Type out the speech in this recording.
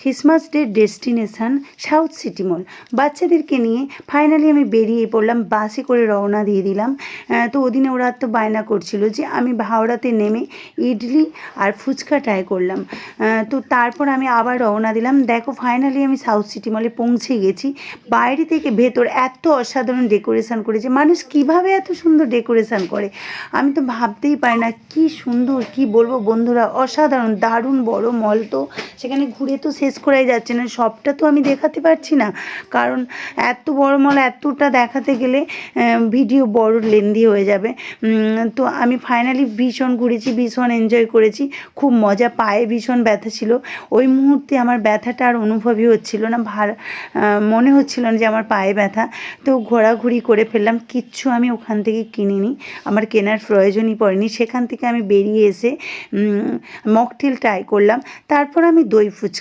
Christmas day destination South City mall. বাচ্চাদেরকে নিয়ে finally আমি বেরিয়ে পড়লাম, বাসে করে রওনা দিয়ে দিলাম। তো ওদিনে ওরা তো বায়না করছিল যে আমি হাওড়াতে নেমে ইডলি আর ফুচকা ট্রাই করলাম। তো তারপর আমি আবার রওনা দিলাম। দেখো ফাইনালি আমি সাউথ সিটি মলে পৌঁছে গেছি। বাইরে থেকে ভেতর এত অসাধারণ ডেকোরেশন করেছে, মানুষ কিভাবে এত সুন্দর ডেকোরেশন করে আমি তো ভাবতেই পারি না। কি সুন্দর, কি বলবো বন্ধুরা, অসাধারণ, দারুণ বড় মল। তো সেখানে ঘুরে তো শেষ করাই যাচ্ছে না, সবটা তো আমি দেখাতে পারছি না, কারণ এত বড় মল এতটা দেখাতে গেলে ভিডিও বড় লেন্দি হয়ে যাবে। তো আমি ফাইনালি ভীষণ ঘুরেছি, ভীষণ এনজয় করেছি, খুব মজা। পায়ে ভীষণ ব্যথা ছিল ওই মুহূর্তে, আমার ব্যথাটা আর অনুভবই হচ্ছিল না, মনে হচ্ছিল না যে আমার পায়ে ব্যথা। তো ঘোরাঘুরি করে ফেললাম, কিচ্ছু আমি ওখান থেকে কিনিনি, আমার কেনার প্রয়োজনই পড়েনি। সেখান থেকে আমি বেরিয়ে এসে মকটেল ট্রাই করলাম, তারপর আমি দই ফুচকা